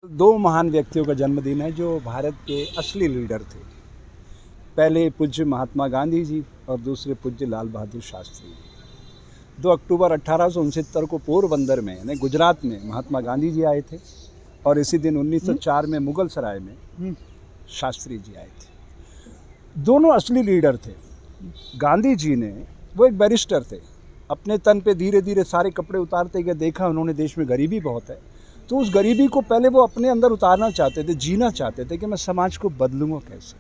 दो महान व्यक्तियों का जन्मदिन है जो भारत के असली लीडर थे। पहले पूज्य महात्मा गांधी जी और दूसरे पूज्य लाल बहादुर शास्त्री जी। 2 अक्टूबर 1869 को पोरबंदर में यानी गुजरात में महात्मा गांधी जी आए थे और इसी दिन 1904 में मुगल सराय में शास्त्री जी आए थे। दोनों असली लीडर थे। गांधी जी ने, वो एक बैरिस्टर थे, अपने तन पे धीरे धीरे सारे कपड़े उतारते गए। देखा उन्होंने देश में गरीबी बहुत है, तो उस गरीबी को पहले वो अपने अंदर उतारना चाहते थे, जीना चाहते थे कि मैं समाज को बदलूंगा कैसे।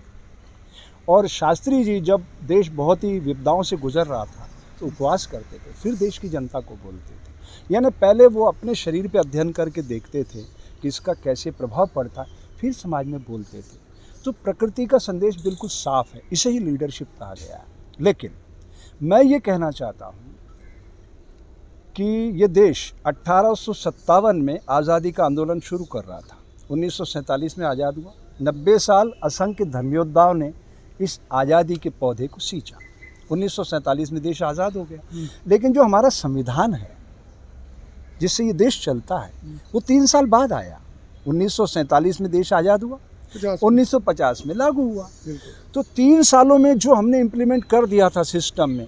और शास्त्री जी जब देश बहुत ही विपदाओं से गुजर रहा था तो उपवास करते थे, फिर देश की जनता को बोलते थे। यानी पहले वो अपने शरीर पे अध्ययन करके देखते थे कि इसका कैसे प्रभाव पड़ता, फिर समाज में बोलते थे। तो प्रकृति का संदेश बिल्कुल साफ है, इसे ही लीडरशिप कहा गया है। लेकिन मैं ये कहना चाहता हूँ कि ये देश 1857 में आज़ादी का आंदोलन शुरू कर रहा था। 1947 में आज़ाद हुआ। 90 साल असंख्य धर्मयोद्धाओं ने इस आज़ादी के पौधे को सींचा। 1947 में देश आज़ाद हो गया। लेकिन जो हमारा संविधान है जिससे ये देश चलता है, वो 3 साल बाद आया। 1947 में देश आज़ाद हुआ, 1950 में लागू हुआ। तो 3 सालों में जो हमने इम्प्लीमेंट कर दिया था सिस्टम में,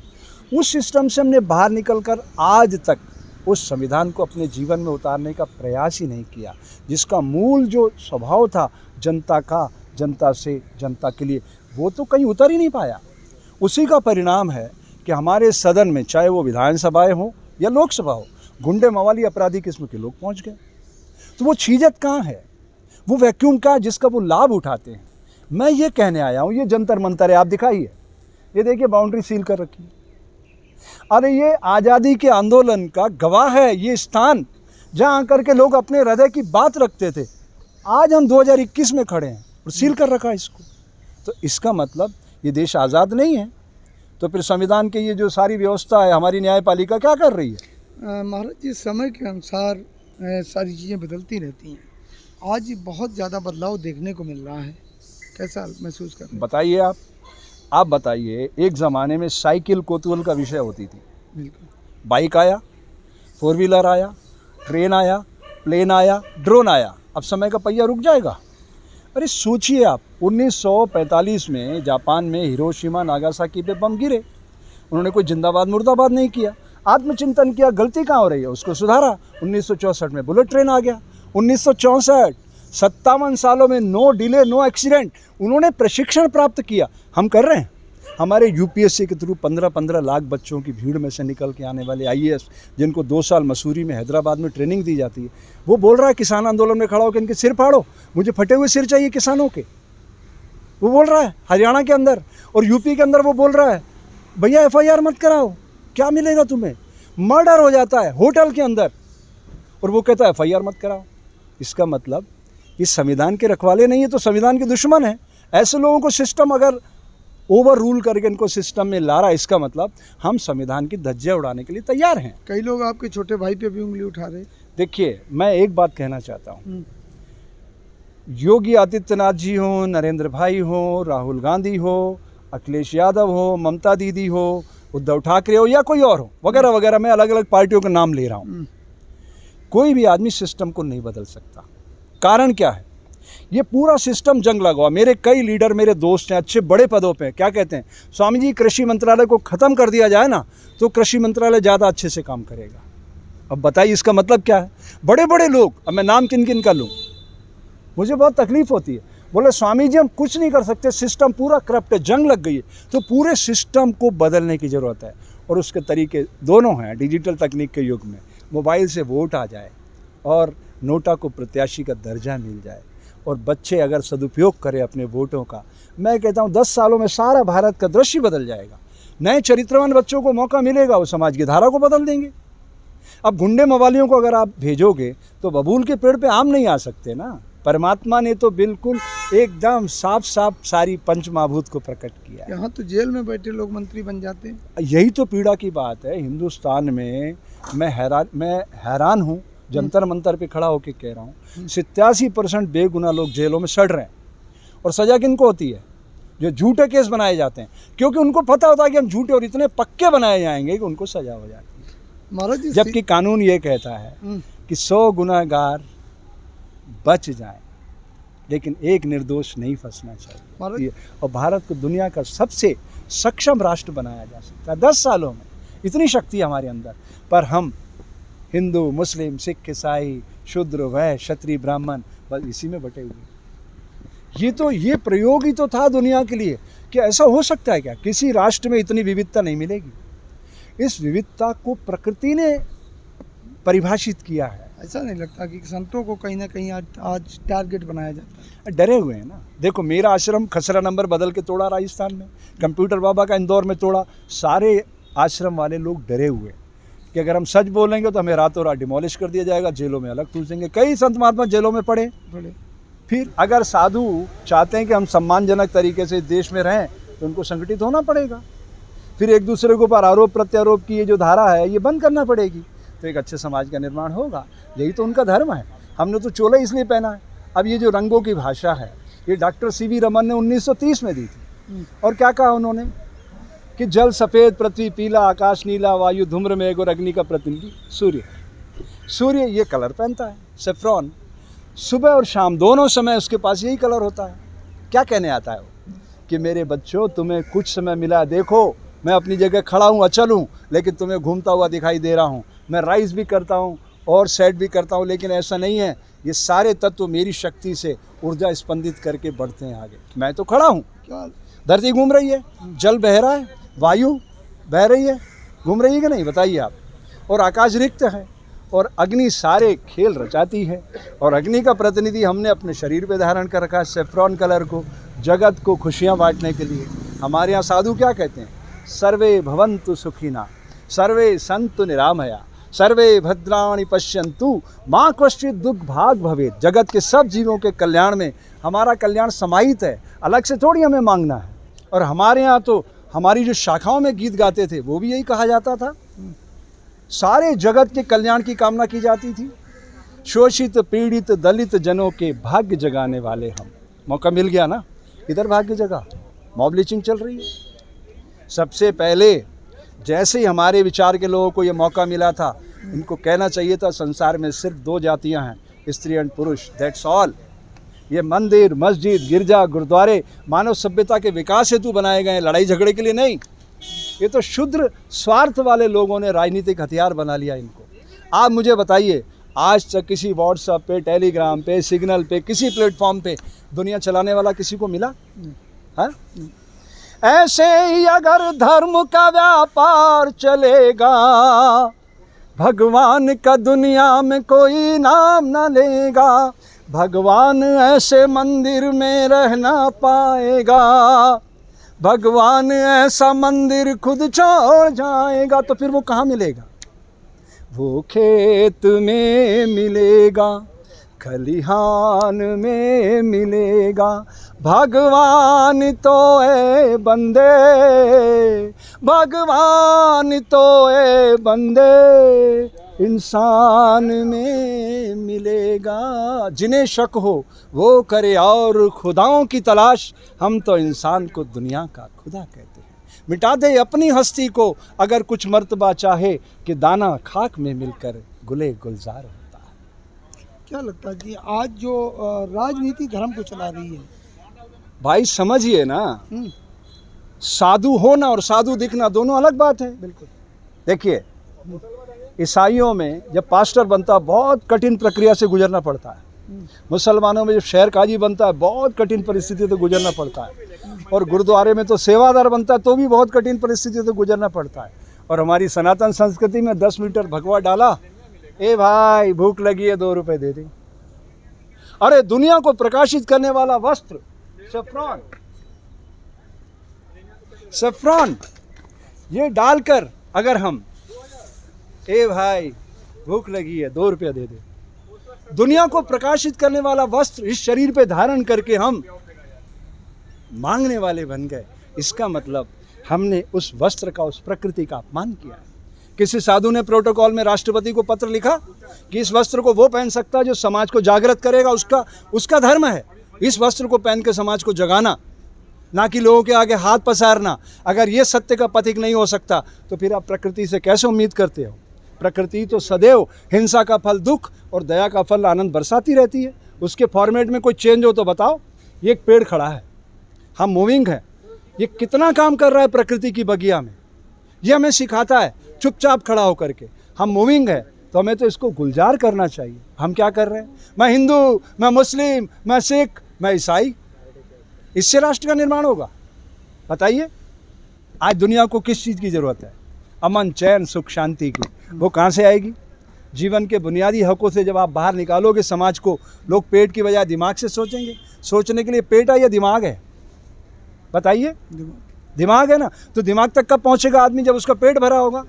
उस सिस्टम से हमने बाहर निकलकर आज तक उस संविधान को अपने जीवन में उतारने का प्रयास ही नहीं किया, जिसका मूल जो स्वभाव था जनता का, जनता से जनता के लिए, वो तो कहीं उतर ही नहीं पाया। उसी का परिणाम है कि हमारे सदन में, चाहे वो विधानसभाएं हो या लोकसभा हो, गुंडे मवाली अपराधी किस्म के लोग पहुंच गए। तो वो चीज़त कहाँ है, वो वैक्यूम का जिसका वो लाभ उठाते हैं। मैं ये कहने आया हूँ, ये जंतर मंतर है, आप दिखाइए, ये देखिए बाउंड्री सील कर रखी है। अरे ये आज़ादी के आंदोलन का गवाह है, ये स्थान जहाँ आकर के लोग अपने हृदय की बात रखते थे। आज हम 2021 में खड़े हैं और सील कर रखा है इसको। तो इसका मतलब ये देश आज़ाद नहीं है। तो फिर संविधान के ये जो सारी व्यवस्था है, हमारी न्यायपालिका क्या कर रही है? महाराज जी, समय के अनुसार सारी चीज़ें बदलती रहती हैं। आज बहुत ज़्यादा बदलाव देखने को मिल रहा है, कैसा महसूस कर रहे हैं? बताइए आप बताइए। एक ज़माने में साइकिल कौतूहल का विषय होती थी। बिल्कुल। बाइक आया, 4 व्हीलर आया, ट्रेन आया, प्लेन आया, ड्रोन आया। अब समय का पहिया रुक जाएगा? अरे सोचिए आप, 1945 में जापान में हिरोशिमा नागासाकी पे बम गिरे। उन्होंने कोई जिंदाबाद मुर्दाबाद नहीं किया, आत्मचिंतन किया, गलती कहाँ हो रही है उसको सुधारा। 1964 में बुलेट ट्रेन आ गया। 1964, 57 सालों में नो डिले नो एक्सीडेंट। उन्होंने प्रशिक्षण प्राप्त किया, हम कर रहे हैं। हमारे यूपीएससी के थ्रू 15-15 लाख बच्चों की भीड़ में से निकल के आने वाले आईएएस, जिनको 2 साल मसूरी में, हैदराबाद में ट्रेनिंग दी जाती है, वो बोल रहा है किसान आंदोलन में खड़ा होकर इनके सिर फाड़ो, मुझे फटे हुए सिर चाहिए किसानों के। वो बोल रहा है हरियाणा के अंदर, और यूपी के अंदर वो बोल रहा है भैया FIR मत कराओ, क्या मिलेगा तुम्हें, मर्डर हो जाता है होटल के अंदर, और वो कहता है FIR मत कराओ। इसका मतलब ये संविधान के रखवाले नहीं है तो संविधान के दुश्मन है। ऐसे लोगों को सिस्टम अगर ओवर रूल करके इनको सिस्टम में ला रहा है, इसका मतलब हम संविधान की धज्जियां उड़ाने के लिए तैयार हैं। कई लोग आपके छोटे भाई पे भी उंगली उठा रहे। देखिए, मैं एक बात कहना चाहता हूँ, योगी आदित्यनाथ जी हो, नरेंद्र भाई हो, राहुल गांधी हो, अखिलेश यादव हो, ममता दीदी हो, उद्धव ठाकरे हो या कोई और हो, वगैरह वगैरह, मैं अलग अलग पार्टियों का नाम ले रहा हूँ, कोई भी आदमी सिस्टम को नहीं बदल सकता। कारण क्या है? ये पूरा सिस्टम जंग लगा हुआ। मेरे कई लीडर, मेरे दोस्त हैं, अच्छे बड़े पदों पे, क्या कहते हैं, स्वामी जी कृषि मंत्रालय को ख़त्म कर दिया जाए ना तो कृषि मंत्रालय ज़्यादा अच्छे से काम करेगा। अब बताइए इसका मतलब क्या है? बड़े बड़े लोग, अब मैं नाम किन किन का लूँ, मुझे बहुत तकलीफ़ होती है, बोले स्वामी जी हम कुछ नहीं कर सकते, सिस्टम पूरा करप्ट है, जंग लग गई है। तो पूरे सिस्टम को बदलने की ज़रूरत है, और उसके तरीके दोनों हैं। डिजिटल तकनीक के युग में मोबाइल से वोट आ जाए और नोटा को प्रत्याशी का दर्जा मिल जाए, और बच्चे अगर सदुपयोग करें अपने वोटों का, मैं कहता हूँ 10 सालों में सारा भारत का दृश्य बदल जाएगा। नए चरित्रवान बच्चों को मौका मिलेगा, वो समाज की धारा को बदल देंगे। अब गुंडे मवालियों को अगर आप भेजोगे तो बबूल के पेड़ पे आम नहीं आ सकते ना। परमात्मा ने तो बिल्कुल एकदम साफ साफ सारी पंचमहाभूत को प्रकट किया। यहाँ तो जेल में बैठे लोग मंत्री बन जाते हैं। यही तो पीड़ा की बात है हिंदुस्तान में। मैं हैरान हूँ, जंतर मंतर पे खड़ा होकर कह रहा हूँ, 87% बेगुनाह लोग जेलों में सड़ रहे हैं। और सजा किनको होती है? जो झूठे केस बनाए जाते हैं, क्योंकि उनको पता होता है कि हम झूठे और इतने पक्के बनाए जाएंगे कि उनको सजा हो जाती है। महाराज जी, जबकि कानून ये कहता है कि 100 गुनहगार बच जाएं, लेकिन एक निर्दोष नहीं फंसना चाहिए। और भारत को दुनिया का सबसे सक्षम राष्ट्र बनाया जा सकता है 10 सालों में, इतनी शक्ति है हमारे अंदर। पर हम हिंदू, मुस्लिम, सिख, ईसाई, शूद्र, वैश्य, क्षत्रिय, ब्राह्मण, बस इसी में बटे हुए। ये प्रयोग ही तो था दुनिया के लिए कि ऐसा हो सकता है क्या, किसी राष्ट्र में इतनी विविधता नहीं मिलेगी। इस विविधता को प्रकृति ने परिभाषित किया है। ऐसा नहीं लगता कि संतों को कहीं ना कहीं आज टारगेट बनाया जाता है? डरे हुए हैं ना। देखो, मेरा आश्रम खसरा नंबर बदल के तोड़ा राजस्थान में, कंप्यूटर बाबा का इंदौर में तोड़ा। सारे आश्रम वाले लोग डरे हुए कि अगर हम सच बोलेंगे तो हमें रातों रात डिमोलिश कर दिया जाएगा, जेलों में अलग ठूसेंगे। कई संत महात्मा जेलों में पड़े। फिर अगर साधु चाहते हैं कि हम सम्मानजनक तरीके से देश में रहें तो उनको संगठित होना पड़ेगा। फिर एक दूसरे के ऊपर आरोप प्रत्यारोप की ये जो धारा है ये बंद करना पड़ेगी, तो एक अच्छे समाज का निर्माण होगा। यही तो उनका धर्म है। हमने तो चोला इसलिए पहना है। अब ये जो रंगों की भाषा है ये डॉक्टर सीवी रमन ने 1930 में दी थी। और क्या कहा उन्होंने कि जल सफ़ेद, पृथ्वी पीला, आकाश नीला, वायु धूम्र मेघ और अग्नि का प्रतिनिधि सूर्य। सूर्य ये कलर पहनता है, सेफ्रॉन। सुबह और शाम दोनों समय उसके पास यही कलर होता है। क्या कहने आता है वो कि मेरे बच्चों, तुम्हें कुछ समय मिला, देखो मैं अपनी जगह खड़ा हूँ, अचल हूँ, लेकिन तुम्हें घूमता हुआ दिखाई दे रहा हूँ। मैं राइज भी करता हूँ और सेट भी करता हूँ, लेकिन ऐसा नहीं है। ये सारे तत्व मेरी शक्ति से ऊर्जा स्पंदित करके बढ़ते हैं आगे। मैं तो खड़ा हूँ, धरती घूम रही है, जल बह रहा है, वायु बह रही है, घूम रही है कि नहीं, बताइए आप। और आकाश रिक्त है और अग्नि सारे खेल रचाती है। और अग्नि का प्रतिनिधि हमने अपने शरीर पे धारण कर रखा है, सेफ्रॉन कलर को, जगत को खुशियाँ बांटने के लिए। हमारे यहाँ साधु क्या कहते हैं, सर्वे भवन्तु सुखिना, सर्वे सन्तु निरामया, सर्वे भद्राणि पश्यन्तु माँ कश्चित् दुख भाग भवेत्। जगत के सब जीवों के कल्याण में हमारा कल्याण समाहित है, अलग से थोड़ी हमें मांगना है। और हमारे यहाँ तो हमारी जो शाखाओं में गीत गाते थे वो भी यही कहा जाता था, सारे जगत के कल्याण की कामना की जाती थी। शोषित पीड़ित दलित जनों के भाग्य जगाने वाले हम। मौका मिल गया ना, इधर भाग्य जगा, मॉब लिंचिंग चल रही है। सबसे पहले जैसे ही हमारे विचार के लोगों को ये मौका मिला था, इनको कहना चाहिए था संसार में सिर्फ 2 जातियां हैं, स्त्री एंड पुरुष, दैट्स ऑल। ये मंदिर, मस्जिद, गिरजा, गुरुद्वारे मानव सभ्यता के विकास हेतु बनाए गए हैं, लड़ाई झगड़े के लिए नहीं। ये तो शुद्र स्वार्थ वाले लोगों ने राजनीतिक हथियार बना लिया इनको। आप मुझे बताइए, आज तक किसी व्हाट्सएप पे, टेलीग्राम पे, सिग्नल पे, किसी प्लेटफॉर्म पे दुनिया चलाने वाला किसी को मिला? हाँ? ऐसे ही अगर धर्म का व्यापार चलेगा, भगवान का दुनिया में कोई नाम न लेगा। भगवान ऐसे मंदिर में रह ना पाएगा, भगवान ऐसा मंदिर खुद छोड़ जाएगा। तो फिर वो कहाँ मिलेगा? वो खेत में मिलेगा, खलिहान में मिलेगा। भगवान तो ए बंदे, भगवान तो ए बंदे, इंसान में मिलेगा। जिन्हें शक हो वो करे और खुदाओं की तलाश, हम तो इंसान को दुनिया का खुदा कहते हैं। मिटा दे अपनी हस्ती को अगर कुछ मर्तबा चाहे, कि दाना खाक में मिलकर गुले गुलजार होता है। क्या लगता है कि आज जो राजनीति धर्म को चला रही है? भाई समझिए ना, साधु होना और साधु दिखना दोनों अलग बात है। बिल्कुल। देखिए, ईसाइयों में जब पास्टर बनता है बहुत कठिन प्रक्रिया से गुजरना पड़ता है। मुसलमानों में जब शहर काजी बनता है बहुत कठिन परिस्थितियों से गुजरना पड़ता है। और गुरुद्वारे में तो सेवादार बनता है तो भी बहुत कठिन परिस्थितियों से गुजरना पड़ता है। और हमारी सनातन संस्कृति में 10 मीटर भगवा डाला, ए भाई भूख लगी है 2 रुपए दे दे। अरे दुनिया को प्रकाशित करने वाला वस्त्र सैफ्रॉन, सैफ्रॉन ये डालकर अगर हम, ए भाई भूख लगी है 2 रुपया दे दे, दुनिया को प्रकाशित करने वाला वस्त्र इस शरीर पे धारण करके हम मांगने वाले बन गए। इसका मतलब हमने उस वस्त्र का, उस प्रकृति का अपमान किया है। किसी साधु ने प्रोटोकॉल में राष्ट्रपति को पत्र लिखा कि इस वस्त्र को वो पहन सकता है जो समाज को जागृत करेगा, उसका धर्म है इस वस्त्र को पहन के समाज को जगाना, ना कि लोगों के आगे हाथ पसारना। अगर ये सत्य का पथिक नहीं हो सकता तो फिर आप प्रकृति से कैसे उम्मीद करते हो? प्रकृति तो सदैव हिंसा का फल दुख और दया का फल आनंद बरसाती रहती है। उसके फॉर्मेट में कोई चेंज हो तो बताओ। ये एक पेड़ खड़ा है, हम मूविंग है, ये कितना काम कर रहा है प्रकृति की बगिया में, ये हमें सिखाता है चुपचाप खड़ा होकर के। हम मूविंग है तो हमें तो इसको गुलजार करना चाहिए। हम क्या कर रहे हैं? मैं हिंदू, मैं मुस्लिम, मैं सिख, मैं ईसाई, इससे राष्ट्र का निर्माण होगा? बताइए। आज दुनिया को किस चीज़ की ज़रूरत है? अमन, चैन, सुख, शांति की। वो कहाँ से आएगी? जीवन के बुनियादी हकों से जब आप बाहर निकालोगे समाज को, लोग पेट की बजाय दिमाग से सोचेंगे। सोचने के लिए पेट है या दिमाग है? बताइए। दिमाग है ना, तो दिमाग तक कब पहुंचेगा आदमी? जब उसका पेट भरा होगा।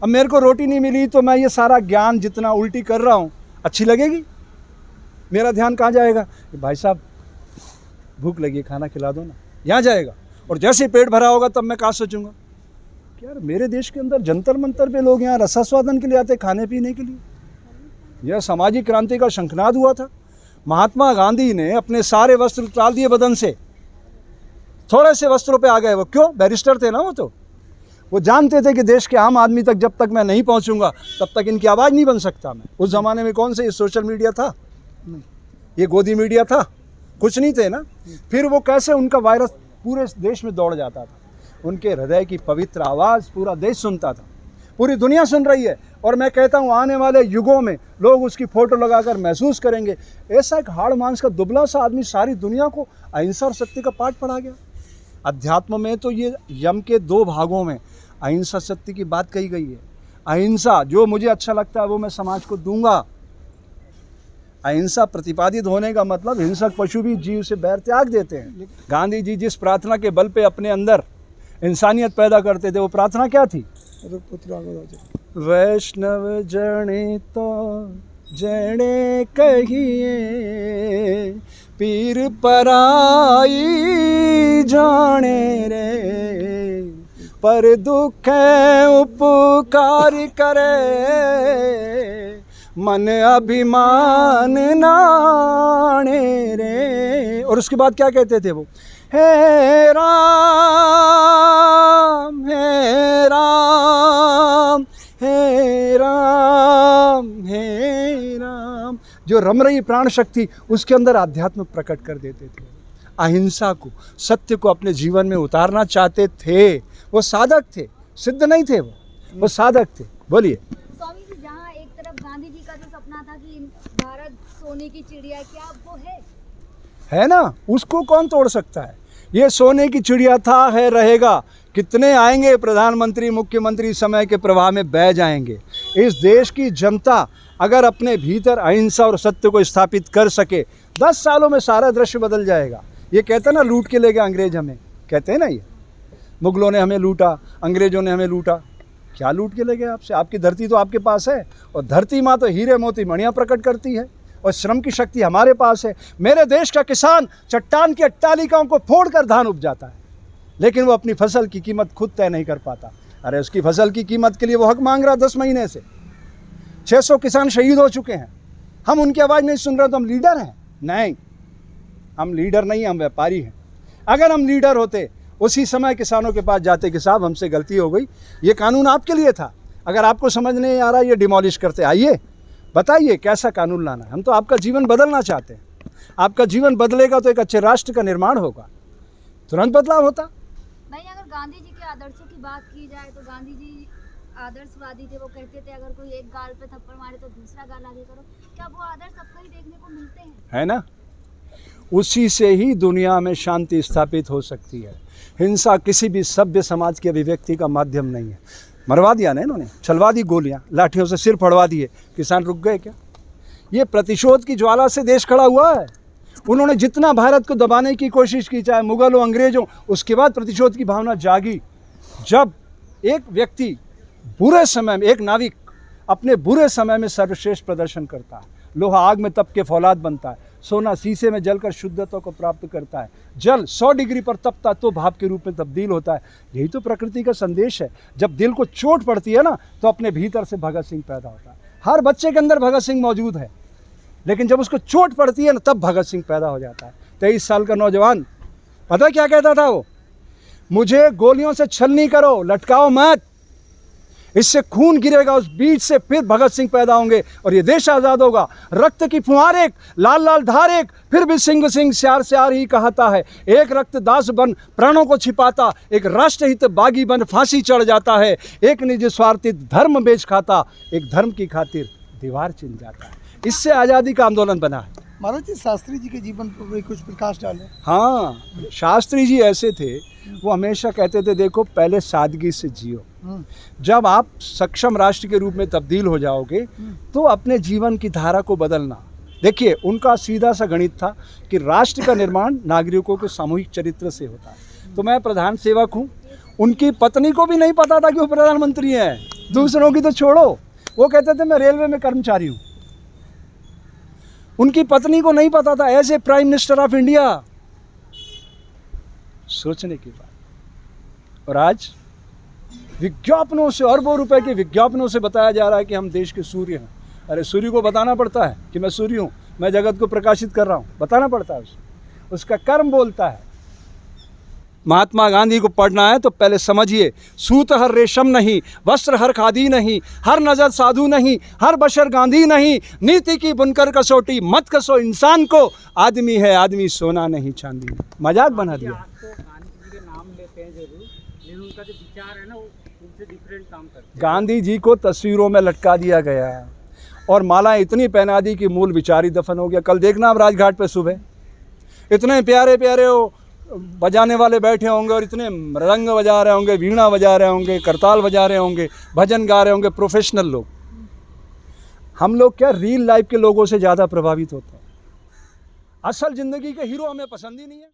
अब मेरे को रोटी नहीं मिली तो मैं ये सारा ज्ञान जितना उल्टी कर रहा हूँ अच्छी लगेगी? मेरा ध्यान कहाँ जाएगा? भाई साहब भूख लगी, खाना खिला दो ना, यहाँ जाएगा। और जैसे पेट भरा होगा तब मैं कहाँ सोचूंगा कि यार मेरे देश के अंदर जंतर मंतर पे लोग यहाँ रसास्वादन के लिए आते, खाने पीने के लिए। यह सामाजिक क्रांति का शंखनाद हुआ था। महात्मा गांधी ने अपने सारे वस्त्र उतार दिए बदन से, थोड़े से वस्त्रों पे आ गए। वो क्यों? बैरिस्टर थे ना वो। वो जानते थे कि देश के आम आदमी तक जब तक मैं नहीं पहुंचूंगा तब तक इनकी आवाज़ नहीं बन सकता मैं। उस ज़माने में कौन से ये सोशल मीडिया था, ये गोदी मीडिया था, कुछ नहीं थे ना। फिर वो कैसे उनका वायरस पूरे देश में दौड़ जाता था। उनके हृदय की पवित्र आवाज़ पूरा देश सुनता था, पूरी दुनिया सुन रही है। और मैं कहता हूँ आने वाले युगों में लोग उसकी फ़ोटो लगाकर महसूस करेंगे, ऐसा एक हाड़ मांस का दुबला सा आदमी सारी दुनिया को अहिंसा और सत्य का पाठ पढ़ा गया। अध्यात्म में तो ये यम के 2 भागों में अहिंसा सत्य की बात कही गई है। अहिंसा, जो मुझे अच्छा लगता है वो मैं समाज को दूंगा। अहिंसा प्रतिपादित होने का मतलब हिंसक पशु भी जीव से बैर त्याग देते हैं। गांधी जी जिस प्रार्थना के बल पे अपने अंदर इंसानियत पैदा करते थे, वो प्रार्थना क्या थी? वैष्णव जने तो जने कहिए, पीर पराई जाने रे, पर दुख उपकार करे, मन अभिमान नाणे रे। और उसके बाद क्या कहते थे वो? हे राम हे राम हे राम हे राम। जो रम रही प्राण शक्ति उसके अंदर आध्यात्म प्रकट कर देते थे। अहिंसा को, सत्य को अपने जीवन में उतारना चाहते थे। वो साधक थे, सिद्ध नहीं थे, वो साधक थे। बोलिए। स्वामी जी, जहाँ एक तरफ गांधी जी का जो सपना था कि भारत सोने की चिड़िया, क्या वो है ना? उसको कौन तोड़ सकता है? ये सोने की चिड़िया था, है, रहेगा। कितने आएंगे प्रधानमंत्री, मुख्यमंत्री समय के प्रवाह में बह जाएंगे। इस देश की जनता अगर अपने भीतर अहिंसा और सत्य को स्थापित कर सके, 10 सालों में सारा दृश्य बदल जाएगा। ये कहते हैं ना, लूट के ले गए अंग्रेज हमें, कहते हैं ना, ये मुगलों ने हमें लूटा, अंग्रेजों ने हमें लूटा। क्या लूट के ले गए आपसे? आपकी धरती तो आपके पास है, और धरती माँ तो हीरे मोती मणियाँ प्रकट करती है, और श्रम की शक्ति हमारे पास है। मेरे देश का किसान चट्टान की अट्टालिकाओं को फोड़कर धान उपजाता है, लेकिन वो अपनी फसल की कीमत खुद तय नहीं कर पाता। अरे उसकी फसल की कीमत के लिए वो हक मांग रहा 10 महीने से। 600 किसान शहीद हो चुके हैं। हम उनकी आवाज़ नहीं सुन रहे तो हम लीडर हैं? नहीं, हम लीडर नहीं, हम व्यापारी हैं। अगर हम लीडर होते, उसी समय किसानों के पास जाते कि साहब हमसे गलती हो गई, ये कानून आपके लिए था, अगर आपको समझ नहीं आ रहा ये डिमोलिश करते, आइए बताइए कैसा कानून लाना है। हम तो आपका जीवन बदलना चाहते हैं। आपका जीवन बदलेगा तो एक अच्छे राष्ट्र का निर्माण होगा, तुरंत बदलाव होता। नहीं, अगर गांधी जी के आदर्शों की बात की जाए तो गांधी जी आदर्शवादी थे। वो कहते थे अगर कोई एक गाल पे थप्पड़ मारे तो दूसरा गाल आगे करो। क्या वो आदर्श सबको ही देखने को मिलते हैं? है ना? उसी से ही दुनिया में शांति स्थापित हो सकती है। हिंसा किसी भी सभ्य समाज की अभिव्यक्ति का माध्यम नहीं है। मरवा दिया ना इन्होंने, चलवा दी गोलियां, लाठियों से सिर फड़वा दिए, किसान रुक गए क्या? ये प्रतिशोध की ज्वाला से देश खड़ा हुआ है। उन्होंने जितना भारत को दबाने की कोशिश की, चाहे मुगल हो, अंग्रेज हो, उसके बाद प्रतिशोध की भावना जागी। जब एक व्यक्ति बुरे समय में, एक नाविक अपने बुरे समय में सर्वश्रेष्ठ प्रदर्शन करता है, लोहा आग में तप के फौलाद बनता है, सोना शीशे में जलकर शुद्धता को प्राप्त करता है, जल 100 डिग्री पर तपता तो भाप के रूप में तब्दील होता है। यही तो प्रकृति का संदेश है। जब दिल को चोट पड़ती है ना, तो अपने भीतर से भगत सिंह पैदा होता है। हर बच्चे के अंदर भगत सिंह मौजूद है, लेकिन जब उसको चोट पड़ती है ना, तब भगत सिंह पैदा हो जाता है। 23 साल का नौजवान, पता क्या कहता था वो? मुझे गोलियों से छल नहीं करो, लटकाओ मत। इससे खून गिरेगा, उस बीज से फिर भगत सिंह पैदा होंगे और ये देश आज़ाद होगा। रक्त की फुहार एक, लाल लाल धार एक, फिर भी सिंह सिंह स्यार स्यार ही कहता है। एक रक्त दास बन प्राणों को छिपाता, एक राष्ट्रहित बागी बन फांसी चढ़ जाता है। एक निज स्वार्थी धर्म बेच खाता, एक धर्म की खातिर दीवार चिन जाता है। इससे आज़ादी का आंदोलन बना है। महाराज जी, शास्त्री जी के जीवन पर भी कुछ प्रकाश डालें। हाँ, शास्त्री जी ऐसे थे, वो हमेशा कहते थे देखो पहले सादगी से जियो, जब आप सक्षम राष्ट्र के रूप में तब्दील हो जाओगे तो अपने जीवन की धारा को बदलना। देखिए, उनका सीधा सा गणित था कि राष्ट्र का निर्माण नागरिकों के सामूहिक चरित्र से होता है। तो मैं प्रधान सेवक हूँ, उनकी पत्नी को भी नहीं पता था कि वो प्रधानमंत्री हैं, दूसरों की तो छोड़ो। वो कहते थे मैं रेलवे में कर्मचारी हूँ, उनकी पत्नी को नहीं पता था as a prime minister of India. सोचने की बात। और आज विज्ञापनों से, अरबों रुपए के विज्ञापनों से बताया जा रहा है कि हम देश के सूर्य हैं। अरे सूर्य को बताना पड़ता है कि मैं सूर्य हूँ, मैं जगत को प्रकाशित कर रहा हूँ, बताना पड़ता है उसे, उसका कर्म बोलता है। महात्मा गांधी को पढ़ना है तो पहले समझिए, सूत हर रेशम नहीं, वस्त्र हर खादी नहीं, हर नजर साधु नहीं, हर बशर गांधी नहीं, नीति की बुनकर कसौटी मत कसो इंसान को, आदमी है आदमी सोना नहीं चांदी नहीं। मजाक बना दिया। गांधी जी के नाम लेते हैं जरूर, लेकिन उनका जो विचार है ना वो उनसे डिफरेंट काम करते हैं। गांधी जी को तस्वीरों में लटका दिया गया और मालाएं इतनी पहना दी कि मूल विचार ही दफन हो गया। कल देखना आप राजघाट पे सुबह इतने प्यारे प्यारे वो बजाने वाले बैठे होंगे और इतने मृदंग बजा रहे होंगे, वीणा बजा रहे होंगे, करताल बजा रहे होंगे, भजन गा रहे होंगे, प्रोफेशनल लोग। हम लोग क्या रियल लाइफ के लोगों से ज़्यादा प्रभावित होते हैं। असल ज़िंदगी के हीरो हमें पसंद ही नहीं है।